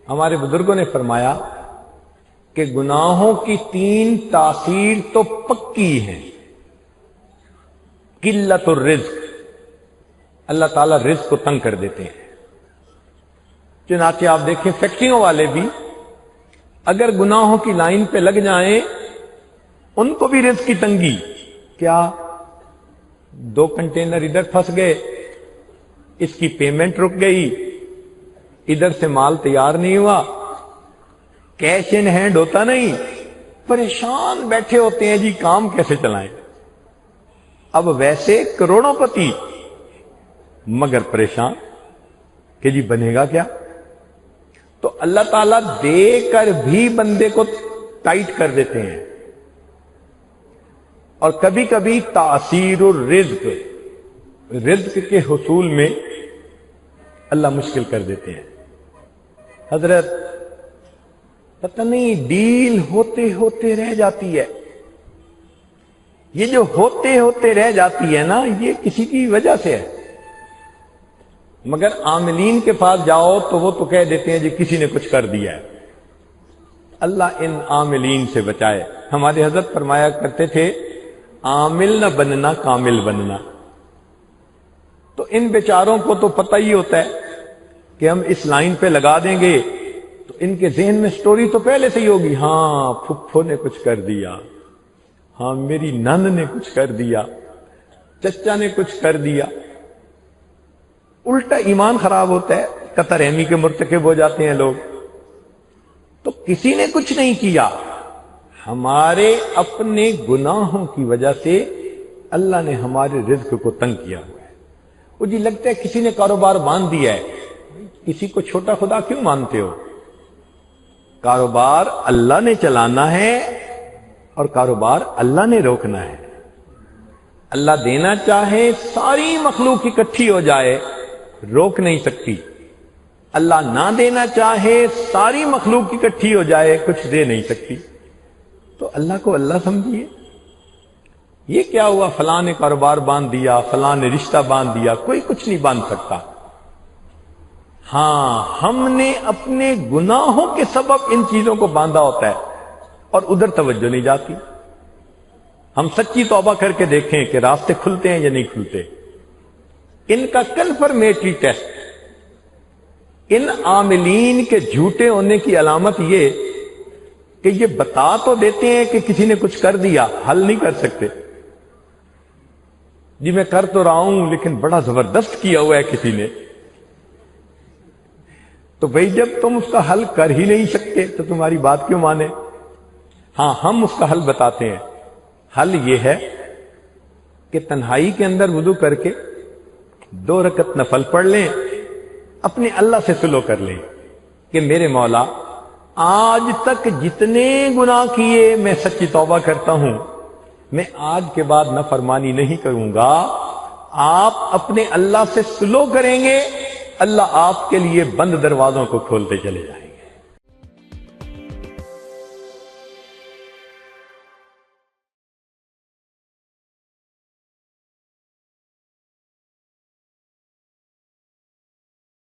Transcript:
ہمارے بزرگوں نے فرمایا کہ گناہوں کی 3 تاثیر تو پکی ہیں۔ قلت الرزق، اللہ تعالیٰ رزق کو تنگ کر دیتے ہیں۔ چنانچہ آپ دیکھیں فیکٹریوں والے بھی اگر گناہوں کی لائن پہ لگ جائیں ان کو بھی رزق کی تنگی، کیا 2 کنٹینر ادھر پھنس گئے، اس کی پیمنٹ رک گئی، ادھر سے مال تیار نہیں ہوا، کیش ان ہینڈ ہوتا نہیں، پریشان بیٹھے ہوتے ہیں جی کام کیسے چلائیں۔ اب ویسے کروڑوں پتی مگر پریشان کہ جی بنے گا کیا؟ تو اللہ تعالیٰ دے کر بھی بندے کو ٹائٹ کر دیتے ہیں، اور کبھی کبھی تاثیر الرزق، رزق کے حصول میں اللہ مشکل کر دیتے ہیں۔ حضرت پتہ نہیں ڈیل ہوتے ہوتے رہ جاتی ہے، یہ جو ہوتے ہوتے رہ جاتی ہے نا یہ کسی کی وجہ سے ہے، مگر عاملین کے پاس جاؤ تو وہ تو کہہ دیتے ہیں جی کسی نے کچھ کر دیا ہے۔ اللہ ان عاملین سے بچائے۔ ہمارے حضرت فرمایا کرتے تھے عامل نہ بننا کامل بننا۔ تو ان بیچاروں کو تو پتہ ہی ہوتا ہے کہ ہم اس لائن پہ لگا دیں گے تو ان کے ذہن میں سٹوری تو پہلے سے ہی ہوگی، ہاں پھپھو نے کچھ کر دیا، ہاں میری نند نے کچھ کر دیا، چچا نے کچھ کر دیا۔ الٹا ایمان خراب ہوتا ہے، قطع رحمی کے مرتکب ہو جاتے ہیں لوگ۔ تو کسی نے کچھ نہیں کیا، ہمارے اپنے گناہوں کی وجہ سے اللہ نے ہمارے رزق کو تنگ کیا ہوا ہے۔ وہ جی لگتا ہے کسی نے کاروبار باندھ دیا ہے، کسی کو چھوٹا خدا کیوں مانتے ہو؟ کاروبار اللہ نے چلانا ہے اور کاروبار اللہ نے روکنا ہے۔ اللہ دینا چاہے ساری مخلوق اکٹھی ہو جائے روک نہیں سکتی، اللہ نہ دینا چاہے ساری مخلوق اکٹھی ہو جائے کچھ دے نہیں سکتی۔ تو اللہ کو اللہ سمجھیے۔ یہ کیا ہوا فلاں نے کاروبار باندھ دیا، فلاں نے رشتہ باندھ دیا، کوئی کچھ نہیں باندھ سکتا۔ ہاں ہم نے اپنے گناہوں کے سبب ان چیزوں کو باندھا ہوتا ہے اور ادھر توجہ نہیں جاتی۔ ہم سچی توبہ کر کے دیکھیں کہ راستے کھلتے ہیں یا نہیں کھلتے۔ ان کا کنفرمیٹری ٹیسٹ، ان عاملین کے جھوٹے ہونے کی علامت یہ کہ یہ بتا تو دیتے ہیں کہ کسی نے کچھ کر دیا، حل نہیں کر سکتے۔ جی میں کر تو رہا ہوں لیکن بڑا زبردست کیا ہوا ہے کسی نے۔ تو بھئی جب تم اس کا حل کر ہی نہیں سکتے تو تمہاری بات کیوں مانے؟ ہاں ہم اس کا حل بتاتے ہیں۔ حل یہ ہے کہ تنہائی کے اندر وضو کر کے 2 رکعت نفل پڑھ لیں، اپنے اللہ سے سلو کر لیں کہ میرے مولا آج تک جتنے گناہ کیے میں سچی توبہ کرتا ہوں، میں آج کے بعد نافرمانی نہیں کروں گا۔ آپ اپنے اللہ سے سلو کریں گے، اللہ آپ کے لیے بند دروازوں کو کھولتے چلے جائیں گے۔